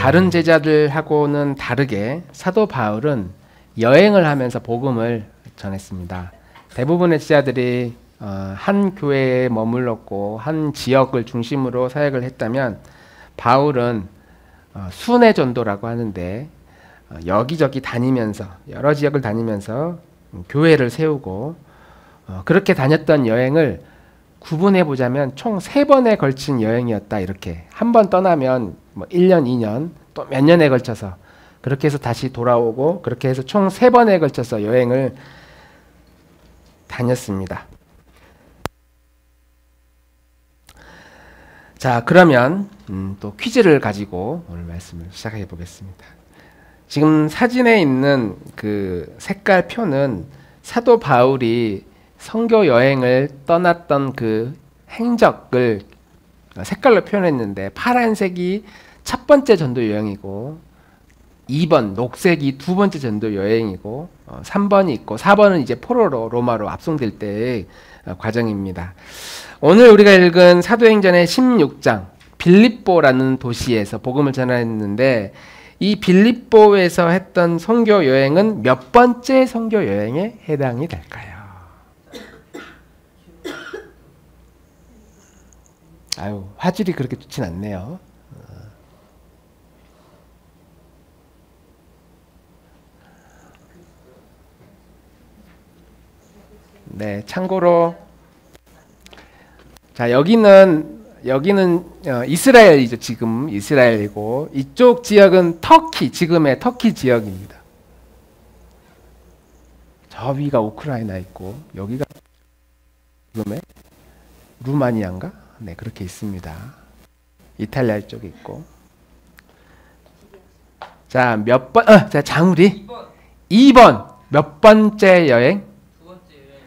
다른 제자들하고는 다르게 사도 바울은 여행을 하면서 복음을 전했습니다. 대부분의 제자들이 한 교회에 머물렀고 한 지역을 중심으로 사역을 했다면 바울은 순회 전도라고 하는데 여기저기 다니면서 여러 지역을 다니면서 교회를 세우고 그렇게 다녔던 여행을 구분해 보자면 총 3번에 걸친 여행이었다. 이렇게 한 번 떠나면 뭐 1년, 2년 또 몇 년에 걸쳐서 그렇게 해서 다시 돌아오고 그렇게 해서 총 3번에 걸쳐서 여행을 다녔습니다. 자, 그러면 또 퀴즈를 가지고 오늘 말씀을 시작해 보겠습니다. 지금 사진에 있는 그 색깔 표는 사도 바울이 선교 여행을 떠났던 그 행적을 색깔로 표현했는데, 파란색이 첫 번째 전도 여행이고 2번 녹색이 두 번째 전도 여행이고 3번이 있고 4번은 이제 포로로 로마로 압송될 때의 과정입니다. 오늘 우리가 읽은 사도행전의 16장 빌립보라는 도시에서 복음을 전했는데, 이 빌립보에서 했던 선교 여행은 몇 번째 선교 여행에 해당이 될까요? 아유, 화질이 그렇게 좋진 않네요. 네, 참고로 자, 여기는 이스라엘이죠. 지금 이스라엘이고 이쪽 지역은 터키, 지금의 터키 지역입니다. 저 위가 우크라이나 있고 여기가 지금의 루마니아인가? 네, 그렇게 있습니다. 이탈리아 쪽에 있고. 자, 몇 번? 자, 장우리 2번 몇 번째 여행? 두 번째 여행.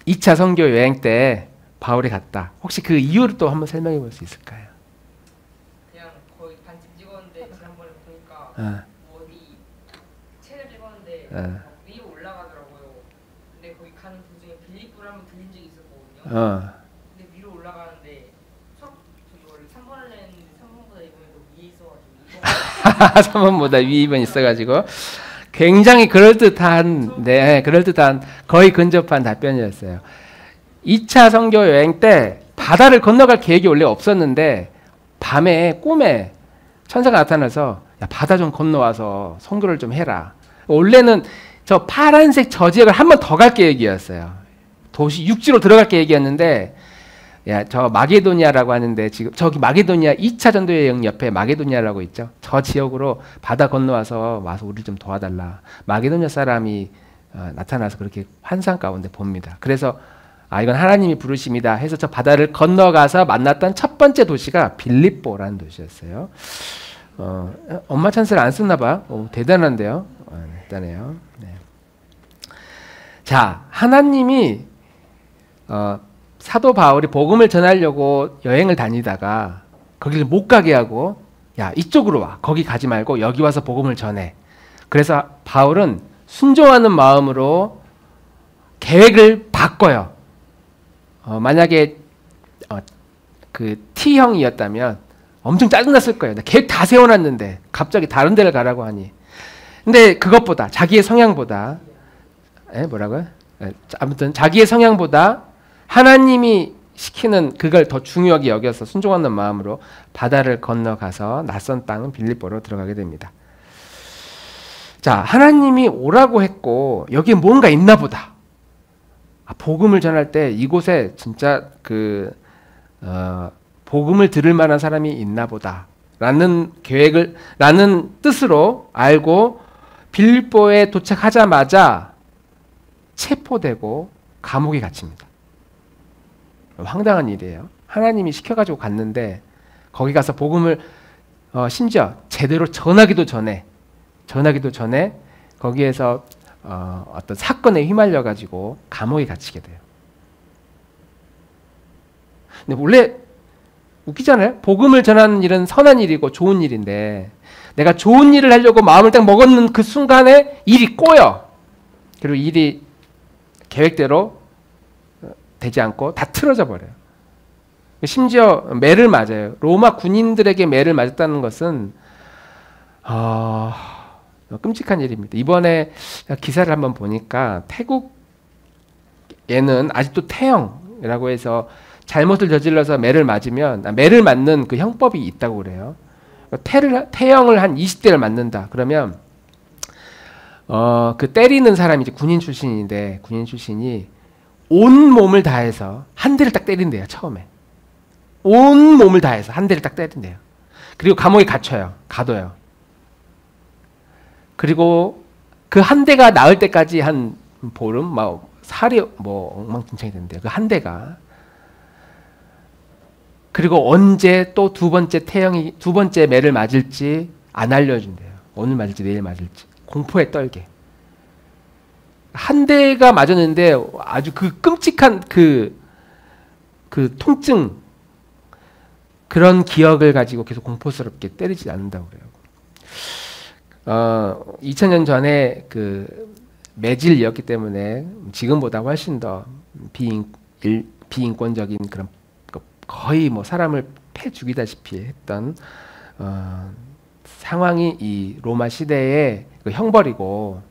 2차 선교 여행 때 바울이 갔다. 혹시 그 이유를 또 한번 설명해 볼 수 있을까요? 그냥 거의 반쯤 찍었는데 지난번에 보니까 어디 책을 찍었는데 위로 올라가더라고요. 근데 거기 가는 도중에 빌립보를 한번 들린 적이 있었거든요. 근데 위로 올라가는데 저기 원래 3번을 냈는데 3번보다 이번에 더 위에 있어가지고 3번보다 위 2번 있어가지고 굉장히 그럴듯한, 네, 그럴듯한 거의 근접한 답변이었어요. 2차 선교 여행 때 바다를 건너갈 계획이 원래 없었는데 밤에 꿈에 천사가 나타나서 야, 바다 좀 건너와서 선교를 좀 해라. 원래는 저 파란색 저 지역을 한 번 더 갈 계획이었어요. 도시 육지로 들어갈 계획이었는데, 야, 저 마게도니아라고 하는데 지금 저기 마게도니아 2차 전도 여행 옆에 마게도니아라고 있죠. 저 지역으로 바다 건너와서 우리 좀 도와달라. 마게도니아 사람이 나타나서 그렇게 환상 가운데 봅니다. 그래서 이건 하나님이 부르심이다 해서 저 바다를 건너가서 만났던 첫 번째 도시가 빌립보라는 도시였어요. 엄마 찬스를 안 썼나 봐. 대단한데요. 대단해요. 네. 자, 하나님이 사도 바울이 복음을 전하려고 여행을 다니다가 거기를 못 가게 하고, 야, 이쪽으로 와. 거기 가지 말고 여기 와서 복음을 전해. 그래서 바울은 순종하는 마음으로 계획을 바꿔요. 만약에 그 T형이었다면 엄청 짜증났을 거예요. 나 계획 다 세워놨는데 갑자기 다른 데를 가라고 하니. 근데 그것보다 자기의 성향보다 뭐라고요? 아무튼 자기의 성향보다 하나님이 시키는 그걸 더 중요하게 여겨서 순종하는 마음으로 바다를 건너가서 낯선 땅은 빌립보로 들어가게 됩니다. 자, 하나님이 오라고 했고 여기에 뭔가 있나 보다. 복음을 전할 때 이곳에 진짜 복음을 들을 만한 사람이 있나 보다 라는 라는 뜻으로 알고 빌립보에 도착하자마자 체포되고 감옥에 갇힙니다. 황당한 일이에요. 하나님이 시켜가지고 갔는데 거기 가서 복음을 심지어 제대로 전하기도 전에 거기에서 어떤 사건에 휘말려가지고 감옥에 갇히게 돼요. 근데 원래 웃기잖아요. 복음을 전하는 일은 선한 일이고 좋은 일인데 내가 좋은 일을 하려고 마음을 딱 먹었는 그 순간에 일이 꼬여. 그리고 일이 계획대로 되지 않고 다 틀어져 버려요. 심지어 매를 맞아요. 로마 군인들에게 매를 맞았다는 것은 끔찍한 일입니다. 이번에 기사를 한번 보니까 태국에는 아직도 태형이라고 해서 잘못을 저질러서 매를 맞는 그 형법이 있다고 그래요. 태형을 한 20대를 맞는다. 그러면 그 때리는 사람이 이제 군인 출신인데 군인 출신이 온 몸을 다해서 한 대를 딱 때린대요. 처음에 온 몸을 다해서 한 대를 딱 때린대요. 그리고 감옥에 가둬요. 그리고 그 한 대가 나을 때까지 한 보름, 살이 엉망진창이 된대요. 그 한 대가. 그리고 언제 또 두 번째 매를 맞을지 안 알려준대요. 오늘 맞을지 내일 맞을지. 공포에 떨게. 한 대가 맞았는데 아주 그 끔찍한 그 통증, 그런 기억을 가지고 계속 공포스럽게 때리지 않는다고 그래요. 2000년 전에 그 매질이었기 때문에 지금보다 훨씬 더 비인권적인 그런 거의 사람을 패 죽이다시피 했던 상황이 이 로마 시대의 그 형벌이고,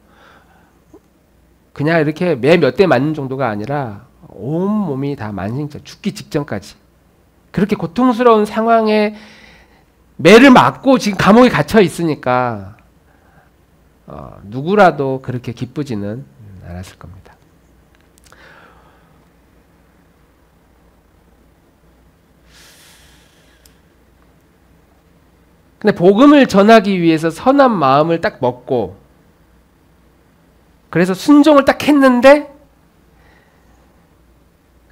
그냥 이렇게 매 몇 대 맞는 정도가 아니라 온 몸이 다 만신창, 죽기 직전까지 그렇게 고통스러운 상황에 매를 맞고 지금 감옥에 갇혀 있으니까 누구라도 그렇게 기쁘지는 않았을 겁니다. 근데 복음을 전하기 위해서 선한 마음을 딱 먹고 그래서 순종을 딱 했는데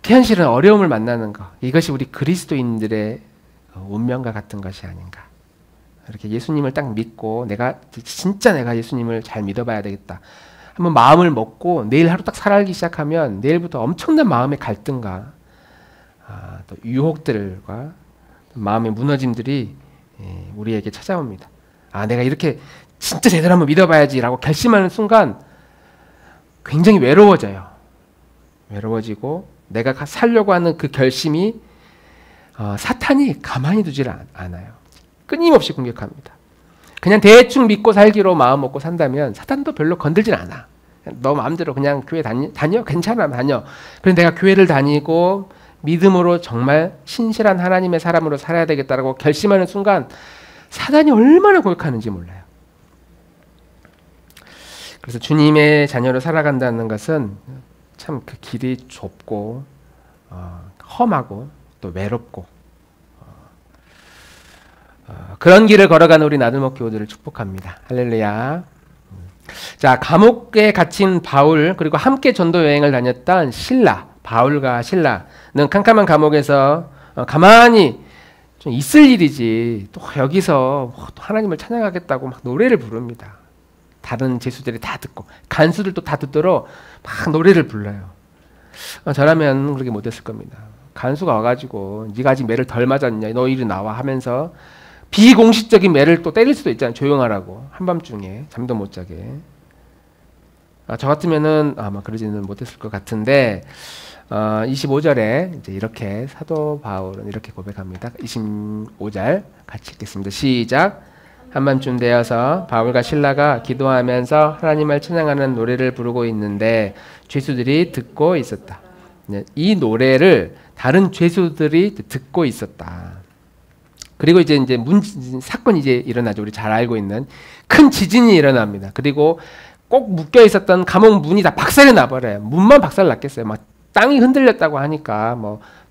그 현실은 어려움을 만나는 것, 이것이 우리 그리스도인들의 운명과 같은 것이 아닌가. 이렇게 예수님을 딱 믿고 내가 예수님을 잘 믿어봐야 되겠다. 한번 마음을 먹고 내일 하루 딱 살아가기 시작하면 내일부터 엄청난 마음의 갈등과 또 유혹들과 마음의 무너짐들이 우리에게 찾아옵니다. 내가 이렇게 진짜 제대로 한번 믿어봐야지라고 결심하는 순간 굉장히 외로워지고 내가 살려고 하는 그 결심이 사탄이 가만히 두질 않아요. 끊임없이 공격합니다. 그냥 대충 믿고 살기로 마음 먹고 산다면 사탄도 별로 건들질 않아. 너 마음대로 그냥 교회 다녀? 괜찮아, 다녀. 그래서 내가 교회를 다니고 믿음으로 정말 신실한 하나님의 사람으로 살아야 되겠다라고 결심하는 순간 사단이 얼마나 공격하는지 몰라요. 그래서 주님의 자녀로 살아간다는 것은 참 그 길이 좁고 험하고 또 외롭고 그런 길을 걸어가는 우리 나들목 교우들을 축복합니다. 할렐루야. 자, 감옥에 갇힌 바울, 그리고 함께 전도 여행을 다녔던 바울과 신라는 캄캄한 감옥에서 가만히 좀 있을 일이지 또 여기서 또 하나님을 찬양하겠다고 막 노래를 부릅니다. 다른 제수들이 다 듣고 간수들도 다 듣도록 막 노래를 불러요. 저라면 그렇게 못했을 겁니다. 간수가 와가지고 네가 아직 매를 덜 맞았냐, 너 이리 나와 하면서 비공식적인 매를 또 때릴 수도 있잖아요. 조용하라고, 한밤중에 잠도 못 자게. 저 같으면은 아마 그러지는 못했을 것 같은데 25절에 이제 이렇게 사도 바울은 이렇게 고백합니다. 25절 같이 읽겠습니다. 시작. 한밤쯤 되어서 바울과 신라가 기도하면서 하나님을 찬양하는 노래를 부르고 있는데 죄수들이 듣고 있었다. 이 노래를 다른 죄수들이 듣고 있었다. 그리고 이제 사건이 일어나죠. 우리 잘 알고 있는 큰 지진이 일어납니다. 그리고 꼭 묶여 있었던 감옥 문이 다 박살이 나버려요. 문만 박살 났겠어요. 막 땅이 흔들렸다고 하니까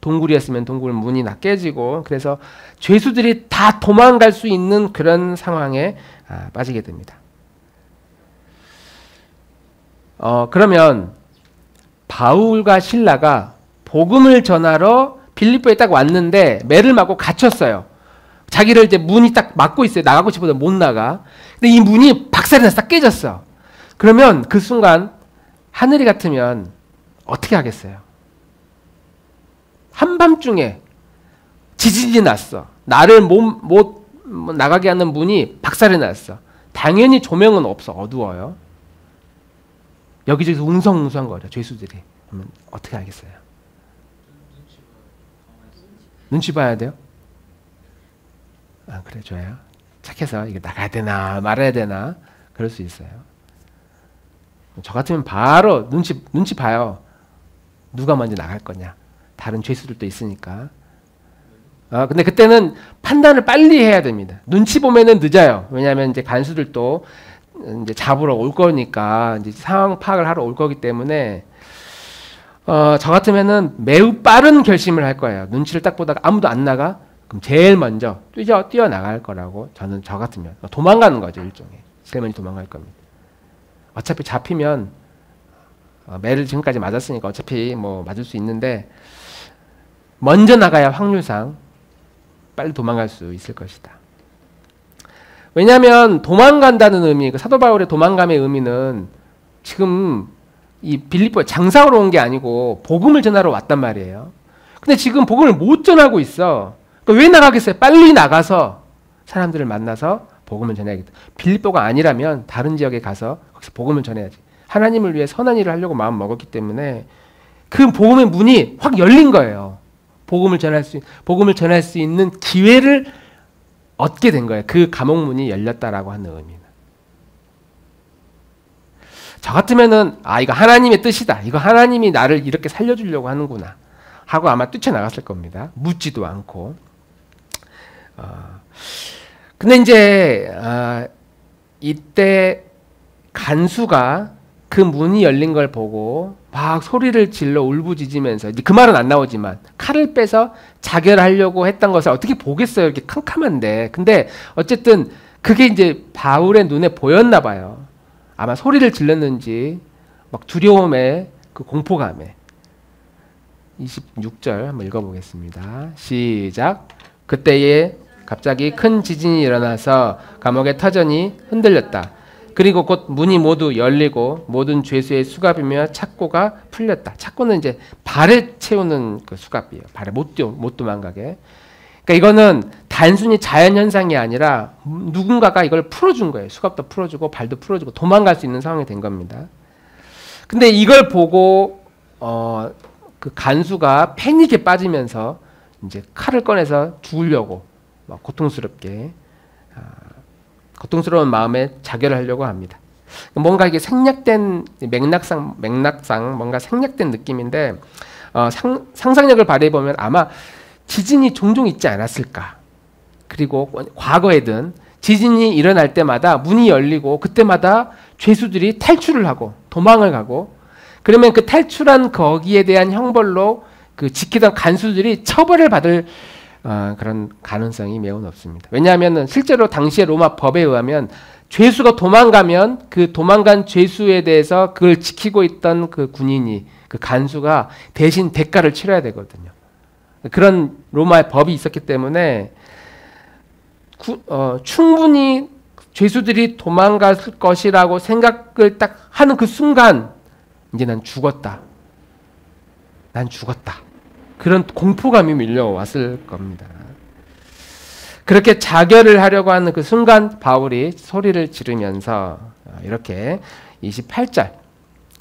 동굴이었으면 동굴 문이 다 깨지고, 그래서 죄수들이 다 도망갈 수 있는 그런 상황에 빠지게 됩니다. 그러면 바울과 신라가 복음을 전하러 빌립보에 딱 왔는데 매를 맞고 갇혔어요. 자기를 이제 문이 딱 막고 있어요. 나가고 싶어도 못 나가. 근데 이 문이 박살이 나서 딱 깨졌어. 그러면 그 순간 하늘이 같으면 어떻게 하겠어요? 한밤중에 지진이 났어. 나를 못 나가게 하는 문이 박살이 났어. 당연히 조명은 없어. 어두워요. 여기저기서 웅성웅성거려. 죄수들이. 그러면 어떻게 하겠어요? 눈치 봐야 돼요? 그래, 좋아요. 착해서 이게 나가야 되나 말아야 되나 그럴 수 있어요. 저 같으면 바로 눈치 봐요. 누가 먼저 나갈 거냐. 다른 죄수들도 있으니까. 근데 그때는 판단을 빨리 해야 됩니다. 눈치 보면은 늦어요. 왜냐하면 이제 간수들도 이제 잡으러 올 거니까 이제 상황 파악을 하러 올 거기 때문에 저 같으면은 매우 빠른 결심을 할 거예요. 눈치를 딱 보다가 아무도 안 나가? 그럼 제일 먼저 뛰어나갈 거라고 저 같으면 도망가는 거죠. 일종의. 제일 먼저 도망갈 겁니다. 어차피 잡히면 매를 지금까지 맞았으니까 어차피 뭐 맞을 수 있는데 먼저 나가야 확률상 빨리 도망갈 수 있을 것이다. 왜냐하면 도망간다는 의미, 그 사도 바울의 도망감의 의미는 지금 이 빌립보에 장사하러 온 게 아니고 복음을 전하러 왔단 말이에요. 근데 지금 복음을 못 전하고 있어. 그러니까 왜 나가겠어요? 빨리 나가서 사람들을 만나서 복음을 전해야겠다. 빌립보가 아니라면 다른 지역에 가서 거기서 복음을 전해야지. 하나님을 위해 선한 일을 하려고 마음 먹었기 때문에 그 복음의 문이 확 열린 거예요. 복음을 전할 수 있는 기회를 얻게 된 거예요. 그 감옥문이 열렸다라고 하는 의미는. 저 같으면은 이거 하나님의 뜻이다. 이거 하나님이 나를 이렇게 살려주려고 하는구나 하고 아마 뛰쳐나갔을 겁니다. 묻지도 않고. 근데 이제 이때 간수가 그 문이 열린 걸 보고 막 소리를 질러 울부짖으면서, 이제 그 말은 안 나오지만 칼을 빼서 자결하려고 했던 것을 어떻게 보겠어요. 이렇게 캄캄한데. 근데 어쨌든 그게 이제 바울의 눈에 보였나 봐요. 아마 소리를 질렀는지 막 두려움에 그 공포감에. 26절 한번 읽어보겠습니다. 시작. 그때에 갑자기 큰 지진이 일어나서 감옥의 터전이 흔들렸다. 그리고 곧 문이 모두 열리고 모든 죄수의 수갑이며 착고가 풀렸다. 착고는 이제 발에 채우는 그 수갑이에요. 발에 못 도망가게. 그러니까 이거는 단순히 자연현상이 아니라 누군가가 이걸 풀어준 거예요. 수갑도 풀어주고 발도 풀어주고 도망갈 수 있는 상황이 된 겁니다. 근데 이걸 보고 그 간수가 패닉에 빠지면서 이제 칼을 꺼내서 죽으려고 막 고통스러운 마음에 자결하려고 합니다. 뭔가 이게 생략된 맥락상 뭔가 생략된 느낌인데 상상력을 발휘해 보면 아마 지진이 종종 있지 않았을까. 그리고 과거에든 지진이 일어날 때마다 문이 열리고 그때마다 죄수들이 탈출을 하고 도망을 가고, 그러면 그 탈출한 거기에 대한 형벌로 그 지키던 간수들이 처벌을 받을 그런 가능성이 매우 높습니다. 왜냐하면 실제로 당시의 로마 법에 의하면 죄수가 도망가면 그 도망간 죄수에 대해서 그걸 지키고 있던 그 군인이, 그 간수가 대신 대가를 치러야 되거든요. 그런 로마의 법이 있었기 때문에 충분히 죄수들이 도망갈 것이라고 생각을 딱 하는 그 순간 이제 난 죽었다. 그런 공포감이 밀려왔을 겁니다. 그렇게 자결을 하려고 하는 그 순간 바울이 소리를 지르면서 이렇게 28절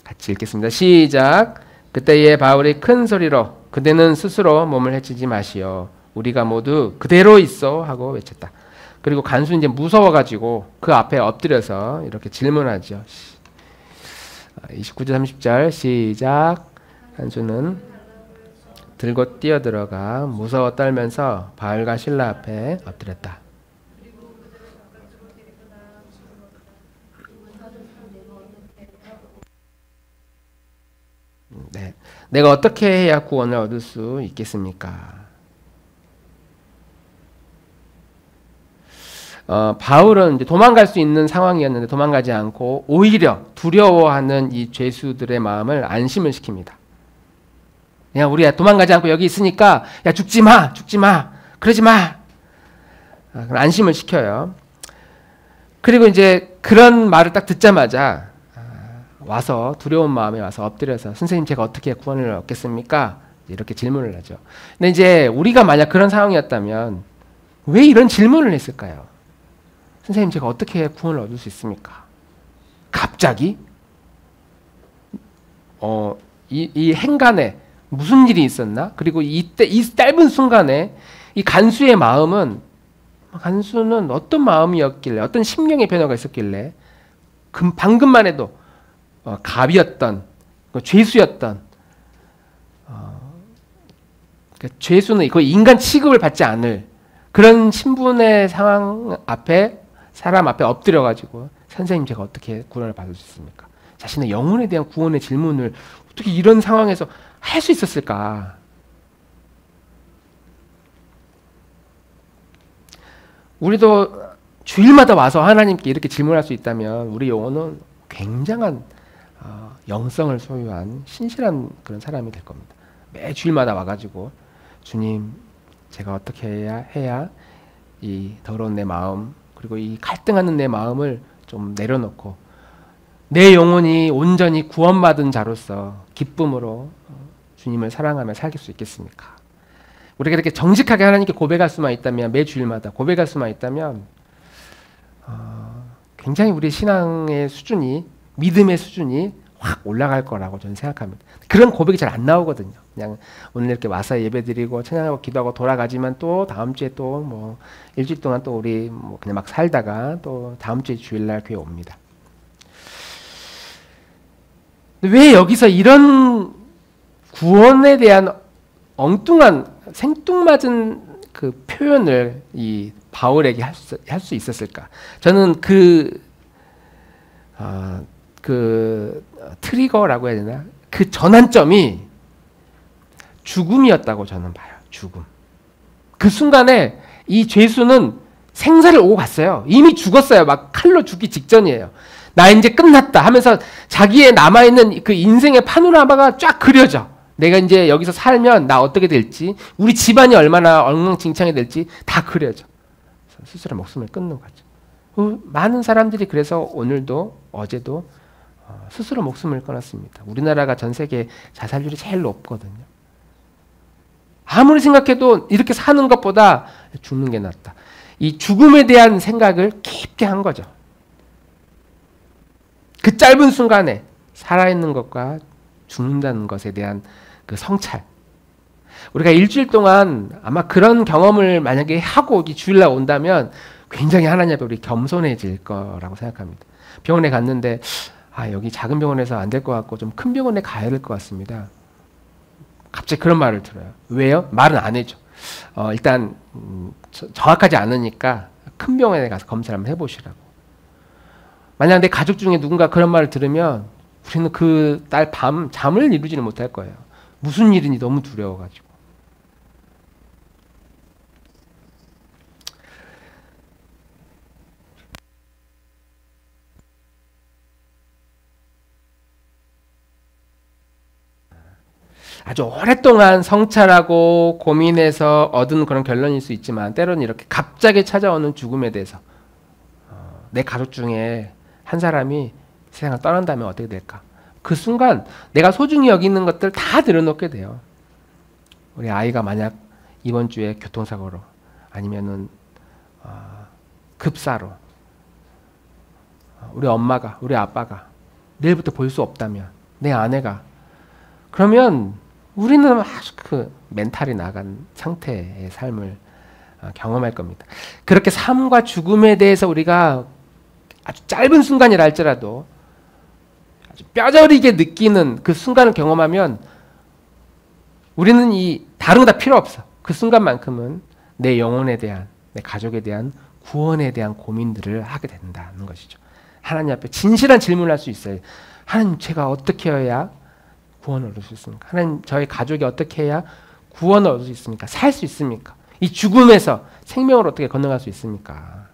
같이 읽겠습니다. 시작. 그때에 바울이 큰 소리로 그대는 스스로 몸을 해치지 마시오. 우리가 모두 그대로 있어 하고 외쳤다. 그리고 간수 이제 무서워가지고 그 앞에 엎드려서 이렇게 질문하죠. 29절 30절 시작. 간수는 들고 뛰어들어가 무서워 떨면서 바울과 실라 앞에 엎드렸다. 네, 내가 어떻게 해야 구원을 얻을 수 있겠습니까? 바울은 이제 도망갈 수 있는 상황이었는데 도망가지 않고 오히려 두려워하는 이 죄수들의 마음을 안심을 시킵니다. 야, 우리야 도망가지 않고 여기 있으니까 야 죽지 마, 그러지 마. 안심을 시켜요. 그리고 이제 그런 말을 딱 듣자마자 와서 두려운 마음에 와서 엎드려서 선생님 제가 어떻게 구원을 얻겠습니까? 이렇게 질문을 하죠. 근데 이제 우리가 만약 그런 상황이었다면 왜 이런 질문을 했을까요? 선생님 제가 어떻게 구원을 얻을 수 있습니까? 갑자기 이 행간에 무슨 일이 있었나? 그리고 이때 이 짧은 순간에 이 간수의 마음은 간수는 어떤 마음이었길래, 어떤 심령의 변화가 있었길래 방금만 해도 갑이었던, 죄수였던, 그러니까 죄수는 거의 인간 취급을 받지 않을 그런 신분의 상황 앞에, 사람 앞에 엎드려가지고 선생님 제가 어떻게 구원을 받을 수 있습니까? 자신의 영혼에 대한 구원의 질문을 어떻게 이런 상황에서 할 수 있었을까? 우리도 주일마다 와서 하나님께 이렇게 질문할 수 있다면 우리 영혼은 굉장한 영성을 소유한 신실한 그런 사람이 될 겁니다. 매 주일마다 와가지고 주님 제가 어떻게 해야 이 더러운 내 마음 그리고 이 갈등하는 내 마음을 좀 내려놓고 내 영혼이 온전히 구원받은 자로서 기쁨으로 주님을 사랑하며 살 수 있겠습니까? 우리가 이렇게 정직하게 하나님께 고백할 수만 있다면, 매 주일마다 고백할 수만 있다면 굉장히 우리 신앙의 수준이, 믿음의 수준이 확 올라갈 거라고 저는 생각합니다. 그런 고백이 잘 안 나오거든요. 그냥 오늘 이렇게 와서 예배드리고 찬양하고 기도하고 돌아가지만 또 다음 주에 또 뭐 일주일 동안 또 우리 뭐 그냥 막 살다가 또 다음 주에 주일날 교회 옵니다. 왜 여기서 이런 구원에 대한 엉뚱한 생뚱맞은 그 표현을 이 바울에게 할 수 있었을까? 저는 그 트리거라고 해야 되나? 그 전환점이 죽음이었다고 저는 봐요. 죽음. 그 순간에 이 죄수는 생사를 오고 갔어요. 이미 죽었어요. 막 칼로 죽기 직전이에요. 나 이제 끝났다 하면서 자기의 남아있는 그 인생의 파노라마가 쫙 그려져. 내가 이제 여기서 살면 나 어떻게 될지, 우리 집안이 얼마나 엉망진창이 될지 다 그려져. 스스로 목숨을 끊는 거죠. 많은 사람들이 그래서 오늘도 어제도 스스로 목숨을 끊었습니다. 우리나라가 전 세계 자살률이 제일 높거든요. 아무리 생각해도 이렇게 사는 것보다 죽는 게 낫다. 이 죽음에 대한 생각을 깊게 한 거죠. 그 짧은 순간에 살아있는 것과 죽는다는 것에 대한 그 성찰. 우리가 일주일 동안 아마 그런 경험을 만약에 하고 주일날 온다면 굉장히 하나님 앞에 우리 겸손해질 거라고 생각합니다. 병원에 갔는데 여기 작은 병원에서 안 될 것 같고 좀 큰 병원에 가야 될 것 같습니다. 갑자기 그런 말을 들어요. 왜요? 말은 안 해줘. 일단 정확하지 않으니까 큰 병원에 가서 검사를 한번 해보시라고. 만약 내 가족 중에 누군가 그런 말을 들으면 우리는 그 날 밤 잠을 이루지는 못할 거예요. 무슨 일인지 너무 두려워가지고. 아주 오랫동안 성찰하고 고민해서 얻은 그런 결론일 수 있지만 때로는 이렇게 갑자기 찾아오는 죽음에 대해서 내 가족 중에 한 사람이 세상을 떠난다면 어떻게 될까? 그 순간 내가 소중히 여기는 것들 다 들여놓게 돼요. 우리 아이가 만약 이번 주에 교통사고로 아니면은 급사로 우리 엄마가 우리 아빠가 내일부터 볼 수 없다면 내 아내가 그러면 우리는 아주 그 멘탈이 나간 상태의 삶을 경험할 겁니다. 그렇게 삶과 죽음에 대해서 우리가 아주 짧은 순간이라 할지라도 아주 뼈저리게 느끼는 그 순간을 경험하면 우리는 이 다른 거 다 필요 없어. 그 순간만큼은 내 영혼에 대한, 내 가족에 대한 구원에 대한 고민들을 하게 된다는 것이죠. 하나님 앞에 진실한 질문을 할 수 있어요. 하나님, 제가 어떻게 해야 구원을 얻을 수 있습니까? 하나님, 저희 가족이 어떻게 해야 구원을 얻을 수 있습니까? 살 수 있습니까? 이 죽음에서 생명을 어떻게 건너갈 수 있습니까?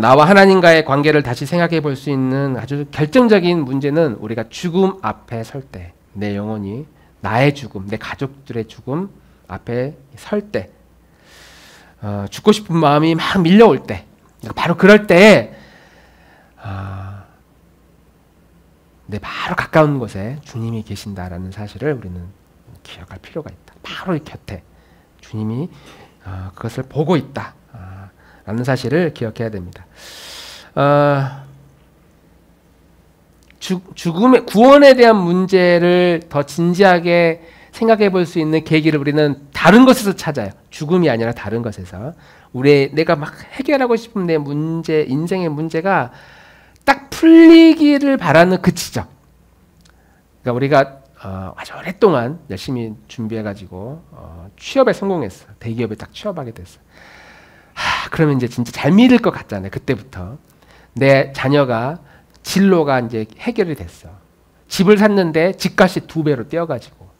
나와 하나님과의 관계를 다시 생각해 볼 수 있는 아주 결정적인 문제는 우리가 죽음 앞에 설 때, 내 영혼이 나의 죽음, 내 가족들의 죽음 앞에 설 때, 죽고 싶은 마음이 막 밀려올 때, 바로 그럴 때에 내 바로 가까운 곳에 주님이 계신다라는 사실을 우리는 기억할 필요가 있다. 바로 이 곁에 주님이 그것을 보고 있다 라는 사실을 기억해야 됩니다. 구원에 대한 문제를 더 진지하게 생각해 볼 수 있는 계기를 우리는 다 다른 것에서 찾아요. 죽음이 아니라 다른 것에서. 내가 막 해결하고 싶은 내 문제, 인생의 문제가 딱 풀리기를 바라는 그 지점. 그러니까 우리가 아주 오랫동안 열심히 준비해가지고 취업에 성공했어. 대기업에 딱 취업하게 됐어. 그러면 이제 진짜 잘 밀릴 것 같잖아요. 그때부터 내 자녀가 진로가 이제 해결이 됐어. 집을 샀는데 집값이 2배로 뛰어가지고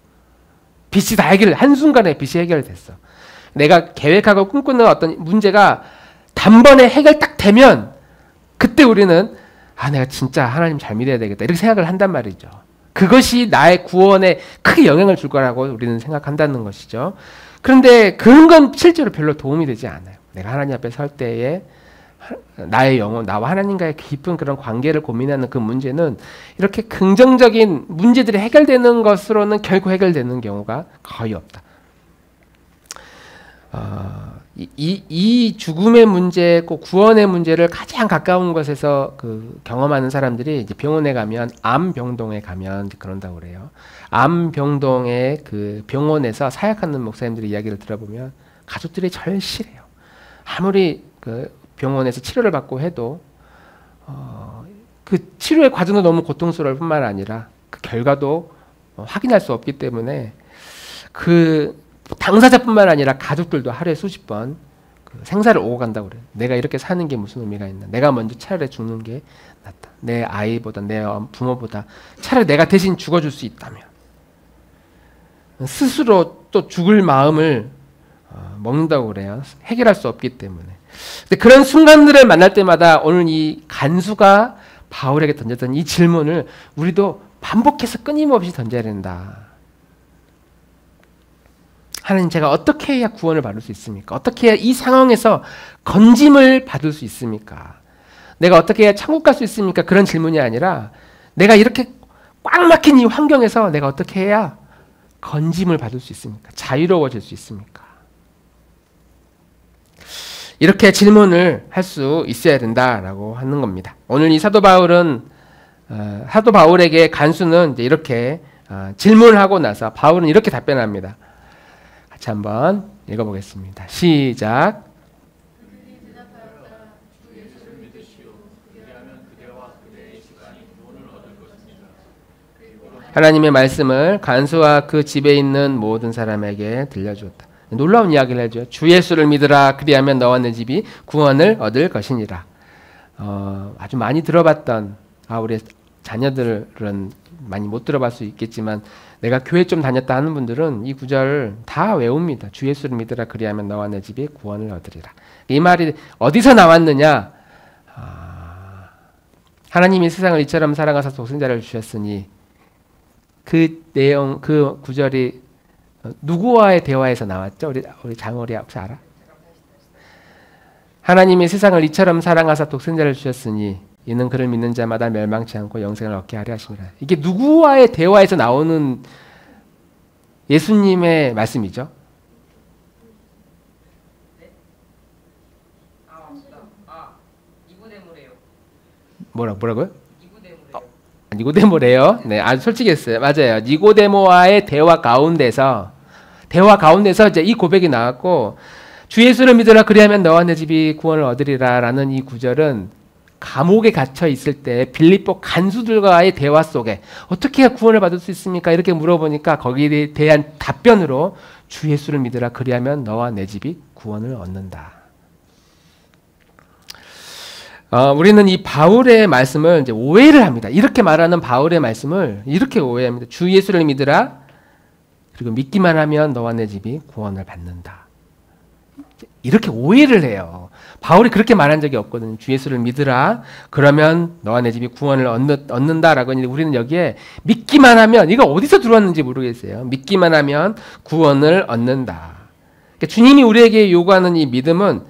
빚이 다 한순간에 빚이 해결됐어. 내가 계획하고 꿈꾸는 어떤 문제가 단번에 해결 딱 되면 그때 우리는 내가 진짜 하나님 잘 믿어야 되겠다 이렇게 생각을 한단 말이죠. 그것이 나의 구원에 크게 영향을 줄 거라고 우리는 생각한다는 것이죠. 그런데 그런 건 실제로 별로 도움이 되지 않아요. 내가 하나님 앞에 설 때에 나의 영혼, 나와 하나님과의 깊은 그런 관계를 고민하는 그 문제는 이렇게 긍정적인 문제들이 해결되는 것으로는 결코 해결되는 경우가 거의 없다. 이 죽음의 문제, 꼭 구원의 문제를 가장 가까운 곳에서 경험하는 사람들이 이제 병원에 가면, 암병동에 가면 그런다고 그래요. 암병동의 그 병원에서 사역하는 목사님들의 이야기를 들어보면 가족들이 절실해요. 아무리 병원에서 치료를 받고 해도 그 치료의 과정도 너무 고통스러울 뿐만 아니라 그 결과도 확인할 수 없기 때문에 그 당사자뿐만 아니라 가족들도 하루에 수십 번 생사를 오고 간다고 그래요. 내가 이렇게 사는 게 무슨 의미가 있나. 내가 먼저 차라리 죽는 게 낫다. 내 아이보다, 내 부모보다 차라리 내가 대신 죽어줄 수 있다면 스스로 또 죽을 마음을 먹는다고 그래요. 해결할 수 없기 때문에. 근데 그런 순간들을 만날 때마다 오늘 이 간수가 바울에게 던졌던 이 질문을 우리도 반복해서 끊임없이 던져야 된다. 하나님, 제가 어떻게 해야 구원을 받을 수 있습니까? 어떻게 해야 이 상황에서 건짐을 받을 수 있습니까? 내가 어떻게 해야 천국 갈 수 있습니까? 그런 질문이 아니라 내가 이렇게 꽉 막힌 이 환경에서 내가 어떻게 해야 건짐을 받을 수 있습니까? 자유로워질 수 있습니까? 이렇게 질문을 할 수 있어야 된다라고 하는 겁니다. 오늘 이 사도 바울에게 간수는 이제 이렇게 질문을 하고 나서 바울은 이렇게 답변합니다. 같이 한번 읽어보겠습니다. 시작. 하나님의 말씀을 간수와 그 집에 있는 모든 사람에게 들려주었다. 놀라운 이야기를 해줘요. 주 예수를 믿으라. 그리하면 너와 내 집이 구원을 얻을 것이니라. 아주 많이 들어봤던, 우리 자녀들은 많이 못 들어봤을 수 있겠지만 내가 교회 좀 다녔다 하는 분들은 이 구절을 다 외웁니다. 주 예수를 믿으라. 그리하면 너와 내 집이 구원을 얻으리라. 이 말이 어디서 나왔느냐? 하나님이 세상을 이처럼 사랑하사 독생자를 주셨으니, 그 내용, 그 구절이 누구와의 대화에서 나왔죠? 우리 장월이 혹시 알아? 하나님이 세상을 이처럼 사랑하사 독생자를 주셨으니 이는 그를 믿는 자마다 멸망치 않고 영생을 얻게 하려 하심이라. 이게 누구와의 대화에서 나오는 예수님의 말씀이죠? 니고데모래요. 뭐라고요? 니고데모래요. 니고데모래요. 네, 아주 솔직했어요. 맞아요. 니고데모와의 대화 가운데서 이제 이 고백이 나왔고, 주 예수를 믿으라. 그리하면 너와 내 집이 구원을 얻으리라라는 이 구절은 감옥에 갇혀 있을 때 빌립보 간수들과의 대화 속에 어떻게 해야 구원을 받을 수 있습니까? 이렇게 물어보니까 거기에 대한 답변으로 주 예수를 믿으라. 그리하면 너와 내 집이 구원을 얻는다. 우리는 이 바울의 말씀을 이제 오해를 합니다. 이렇게 말하는 바울의 말씀을 이렇게 오해합니다. 주 예수를 믿으라. 그리고 믿기만 하면 너와 내 집이 구원을 받는다. 이렇게 오해를 해요. 바울이 그렇게 말한 적이 없거든요. 주 예수를 믿으라. 그러면 너와 내 집이 구원을 얻는다라고 했는데, 우리는 여기에 믿기만 하면, 이거 어디서 들어왔는지 모르겠어요. 믿기만 하면 구원을 얻는다. 그러니까 주님이 우리에게 요구하는 이 믿음은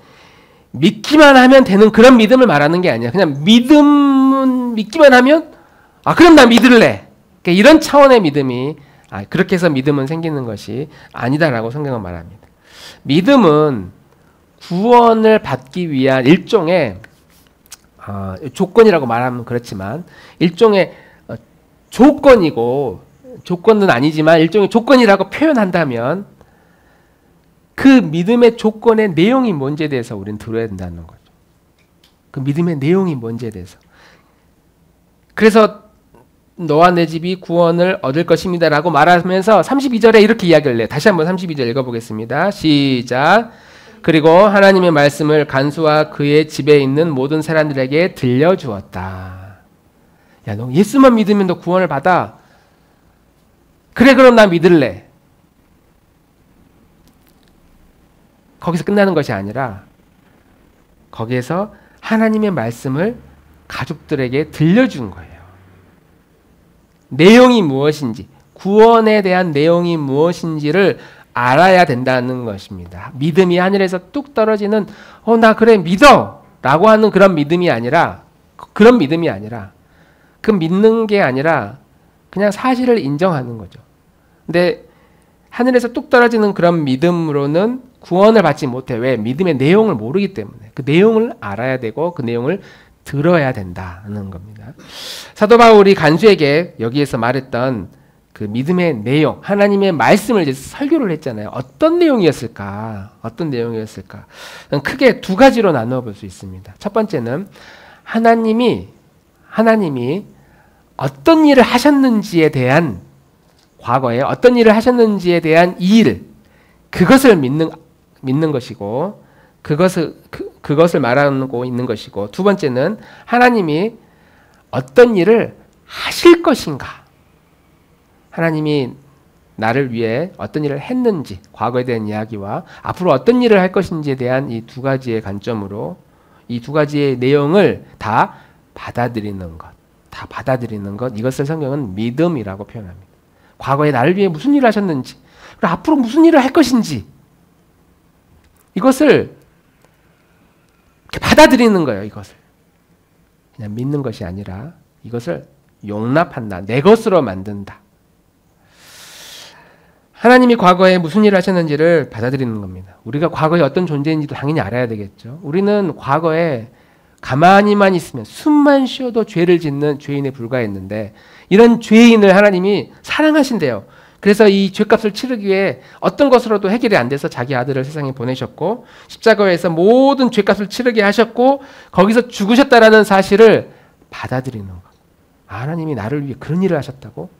믿기만 하면 되는 그런 믿음을 말하는 게 아니야. 그냥 믿기만 하면 그럼 나 믿을래. 그러니까 이런 차원의 믿음이, 그렇게 해서 믿음은 생기는 것이 아니다라고 성경은 말합니다. 믿음은 구원을 받기 위한 일종의 조건이라고 말하면 그렇지만 일종의 조건이고, 조건은 아니지만 일종의 조건이라고 표현한다면 그 믿음의 조건의 내용이 뭔지에 대해서 우리는 들어야 된다는 거죠. 그 믿음의 내용이 뭔지에 대해서. 그래서 너와 내 집이 구원을 얻을 것입니다 라고 말하면서 32절에 이렇게 이야기를 해요. 다시 한번 32절 읽어보겠습니다. 시작. 그리고 하나님의 말씀을 간수와 그의 집에 있는 모든 사람들에게 들려주었다. 야, 너 예수만 믿으면 너 구원을 받아. 그래, 그럼 나 믿을래. 거기서 끝나는 것이 아니라 거기에서 하나님의 말씀을 가족들에게 들려준 거예요. 내용이 무엇인지, 구원에 대한 내용이 무엇인지를 알아야 된다는 것입니다. 믿음이 하늘에서 뚝 떨어지는 나 그래 믿어 라고 하는 그런 믿음이 아니라, 그 믿는 게 아니라 그냥 사실을 인정하는 거죠. 근데 하늘에서 뚝 떨어지는 그런 믿음으로는 구원을 받지 못해. 왜? 믿음의 내용을 모르기 때문에. 그 내용을 알아야 되고 그 내용을 들어야 된다는 겁니다. 사도 바울이 간수에게 여기에서 말했던 그 믿음의 내용, 하나님의 말씀을 이제 설교를 했잖아요. 어떤 내용이었을까? 크게 두 가지로 나누어 볼 수 있습니다. 첫 번째는 하나님이 어떤 일을 하셨는지에 대한, 과거에 어떤 일을 하셨는지에 대한 그것을 믿는 것이고, 그것을 말하고 있는 것이고, 두 번째는 하나님이 어떤 일을 하실 것인가, 하나님이 나를 위해 어떤 일을 했는지, 과거에 대한 이야기와 앞으로 어떤 일을 할 것인지에 대한 이 두 가지의 관점으로 이 두 가지의 내용을 다 받아들이는 것, 이것을 성경은 믿음이라고 표현합니다. 과거에 나를 위해 무슨 일을 하셨는지, 그리고 앞으로 무슨 일을 할 것인지, 이것을 받아들이는 거예요. 이것을 그냥 믿는 것이 아니라 이것을 용납한다, 내 것으로 만든다. 하나님이 과거에 무슨 일을 하셨는지를 받아들이는 겁니다. 우리가 과거에 어떤 존재인지도 당연히 알아야 되겠죠. 우리는 과거에 가만히만 있으면, 숨만 쉬어도 죄를 짓는 죄인에 불과했는데, 이런 죄인을 하나님이 사랑하신대요. 그래서 이 죄값을 치르기 위해 어떤 것으로도 해결이 안 돼서 자기 아들을 세상에 보내셨고, 십자가에서 모든 죄값을 치르게 하셨고, 거기서 죽으셨다라는 사실을 받아들이는 것. 하나님이 나를 위해 그런 일을 하셨다고?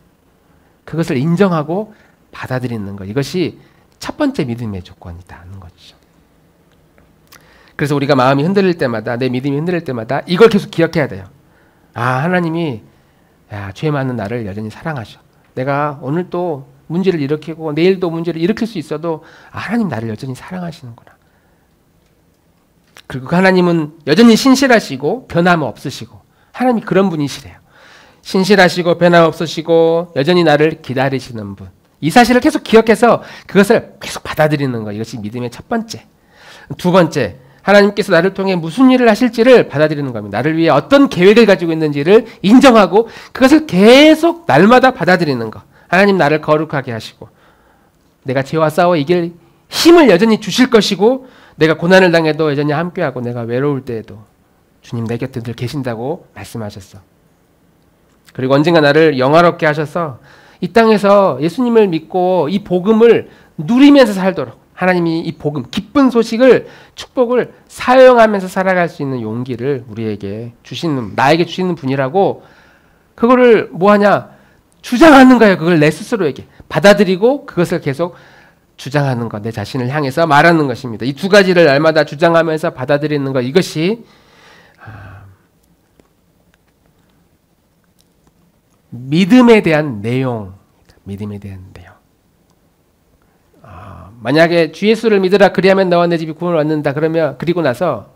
그것을 인정하고 받아들이는 것. 이것이 첫 번째 믿음의 조건이다는 거죠. 그래서 우리가 마음이 흔들릴 때마다, 내 믿음이 흔들릴 때마다 이걸 계속 기억해야 돼요. 하나님이 죄 많은 나를 여전히 사랑하셔. 내가 오늘 또 문제를 일으키고 내일도 문제를 일으킬 수 있어도 하나님 나를 여전히 사랑하시는구나. 그리고 하나님은 여전히 신실하시고 변함없으시고, 하나님이 그런 분이시래요. 신실하시고 변함없으시고 여전히 나를 기다리시는 분. 이 사실을 계속 기억해서 그것을 계속 받아들이는 것. 이것이 믿음의 첫 번째. 두 번째, 하나님께서 나를 통해 무슨 일을 하실지를 받아들이는 겁니다. 나를 위해 어떤 계획을 가지고 있는지를 인정하고 그것을 계속 날마다 받아들이는 것. 하나님 나를 거룩하게 하시고, 내가 죄와 싸워 이길 힘을 여전히 주실 것이고, 내가 고난을 당해도 여전히 함께하고, 내가 외로울 때에도 주님 내 곁에 늘 계신다고 말씀하셨어. 그리고 언젠가 나를 영화롭게 하셔서 이 땅에서 예수님을 믿고 이 복음을 누리면서 살도록, 하나님이 이 복음, 기쁜 소식을, 축복을 사용하면서 살아갈 수 있는 용기를 우리에게 주시는, 나에게 주시는 분이라고, 그거를 뭐하냐? 주장하는 거예요. 그걸 내 스스로에게 받아들이고 그것을 계속 주장하는 것, 내 자신을 향해서 말하는 것입니다. 이 두 가지를 날마다 주장하면서 받아들이는 것, 이것이 믿음에 대한 내용, 믿음에 대한 내용. 만약에 주 예수를 믿으라 그리하면 너와 내 집이 구원을 얻는다 그러면, 그리고 나서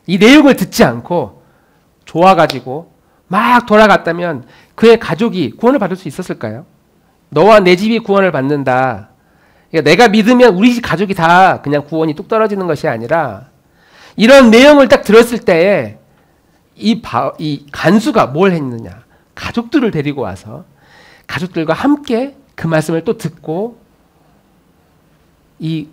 이 내용을 듣지 않고 좋아가지고 막 돌아갔다면 그의 가족이 구원을 받을 수 있었을까요? 너와 내 집이 구원을 받는다. 그러니까 내가 믿으면 우리 집 가족이 다 그냥 구원이 뚝 떨어지는 것이 아니라, 이런 내용을 딱 들었을 때에 이 간수가 뭘 했느냐? 가족들을 데리고 와서 가족들과 함께 그 말씀을 또 듣고 이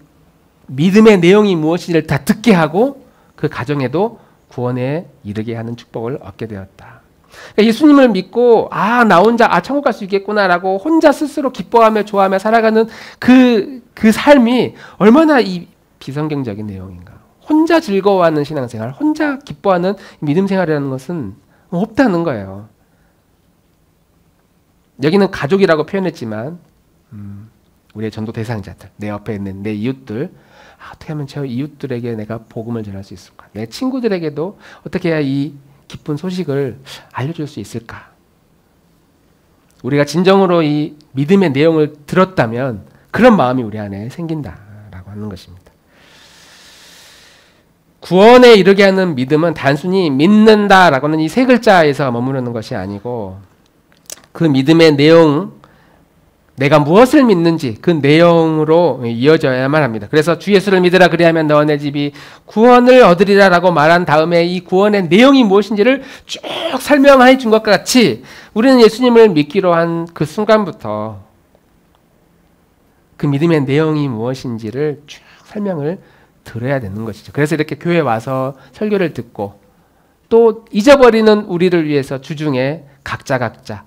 믿음의 내용이 무엇인지를 다 듣게 하고 그 가정에도 구원에 이르게 하는 축복을 얻게 되었다. 그러니까 예수님을 믿고 나 혼자 천국 갈 수 있겠구나라고 혼자 스스로 기뻐하며 좋아하며 살아가는 그 삶이 얼마나 이 비성경적인 내용인가? 혼자 즐거워하는 신앙생활, 혼자 기뻐하는 믿음 생활이라는 것은 없다는 거예요. 여기는 가족이라고 표현했지만 우리의 전도 대상자들, 내 옆에 있는 내 이웃들, 어떻게 하면 저 이웃들에게 내가 복음을 전할 수 있을까? 내 친구들에게도 어떻게 해야 이 기쁜 소식을 알려줄 수 있을까? 우리가 진정으로 이 믿음의 내용을 들었다면 그런 마음이 우리 안에 생긴다라고 하는 것입니다. 구원에 이르게 하는 믿음은 단순히 믿는다라고 하는 이 세 글자에서 머무르는 것이 아니고 그 믿음의 내용, 내가 무엇을 믿는지 그 내용으로 이어져야만 합니다. 그래서 주 예수를 믿으라 그리하면 너와 내 집이 구원을 얻으리라 라고 말한 다음에 이 구원의 내용이 무엇인지를 쭉 설명해 준 것과 같이 우리는 예수님을 믿기로 한 그 순간부터 그 믿음의 내용이 무엇인지를 쭉 설명을 들어야 되는 것이죠. 그래서 이렇게 교회에 와서 설교를 듣고 또 잊어버리는 우리를 위해서 주중에 각자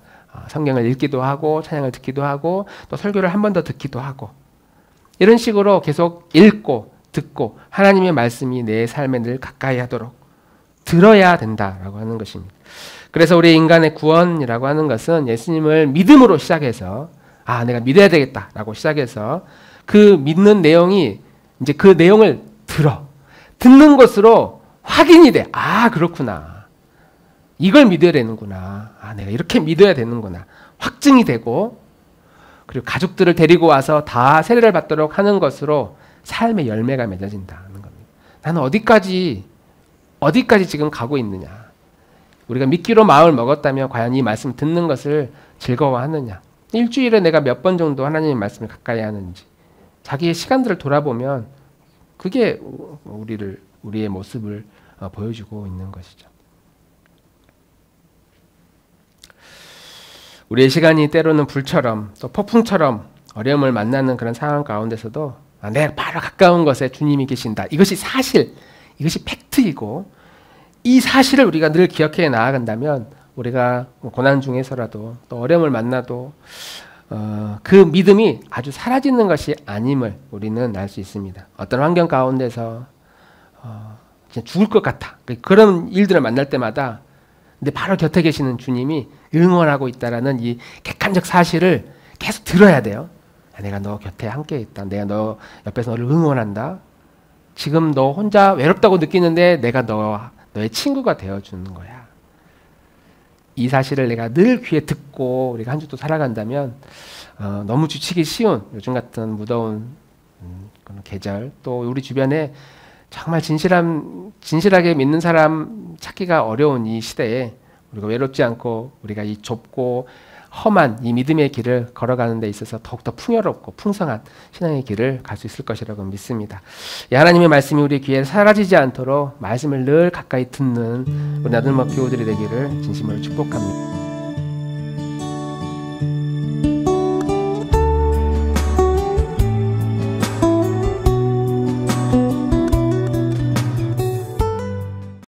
성경을 읽기도 하고 찬양을 듣기도 하고 또 설교를 한 번 더 듣기도 하고 이런 식으로 계속 읽고 듣고 하나님의 말씀이 내 삶에 늘 가까이 하도록 들어야 된다라고 하는 것입니다. 그래서 우리 인간의 구원이라고 하는 것은 예수님을 믿음으로 시작해서 내가 믿어야 되겠다라고 시작해서 그 믿는 내용이 이제 그 내용을 듣는 것으로 확인이 돼. 그렇구나. 이걸 믿어야 되는구나. 내가 이렇게 믿어야 되는구나. 확증이 되고 그리고 가족들을 데리고 와서 다 세례를 받도록 하는 것으로 삶의 열매가 맺어진다는 겁니다. 나는 어디까지 지금 가고 있느냐. 우리가 믿기로 마음을 먹었다면 과연 이 말씀 듣는 것을 즐거워하느냐. 일주일에 내가 몇 번 정도 하나님의 말씀을 가까이 하는지 자기의 시간들을 돌아보면 그게 우리의 모습을 보여주고 있는 것이죠. 우리의 시간이 때로는 불처럼 또 폭풍처럼 어려움을 만나는 그런 상황 가운데서도 내가 바로 가까운 것에 주님이 계신다. 이것이 사실, 이것이 팩트이고 이 사실을 우리가 늘 기억해 나아간다면 우리가 고난 중에서라도 또 어려움을 만나도 그 믿음이 아주 사라지는 것이 아님을 우리는 알 수 있습니다. 어떤 환경 가운데서 진짜 죽을 것 같아. 그런 일들을 만날 때마다 근데 바로 곁에 계시는 주님이 응원하고 있다라는 이 객관적 사실을 계속 들어야 돼요. 내가 너 곁에 함께 있다. 내가 너 옆에서 너를 응원한다. 지금 너 혼자 외롭다고 느끼는데 내가 너의 친구가 되어주는 거야. 이 사실을 내가 늘 귀에 듣고 우리가 한 주도 살아간다면 너무 지치기 쉬운 요즘 같은 무더운 그런 계절 또 우리 주변에 정말 진실하게 믿는 사람 찾기가 어려운 이 시대에 우리가 외롭지 않고 우리가 이 좁고 험한 이 믿음의 길을 걸어가는 데 있어서 더욱더 풍요롭고 풍성한 신앙의 길을 갈 수 있을 것이라고 믿습니다. 하나님의 말씀이 우리 귀에 사라지지 않도록 말씀을 늘 가까이 듣는 우리 나들목 교우들이 되기를 진심으로 축복합니다.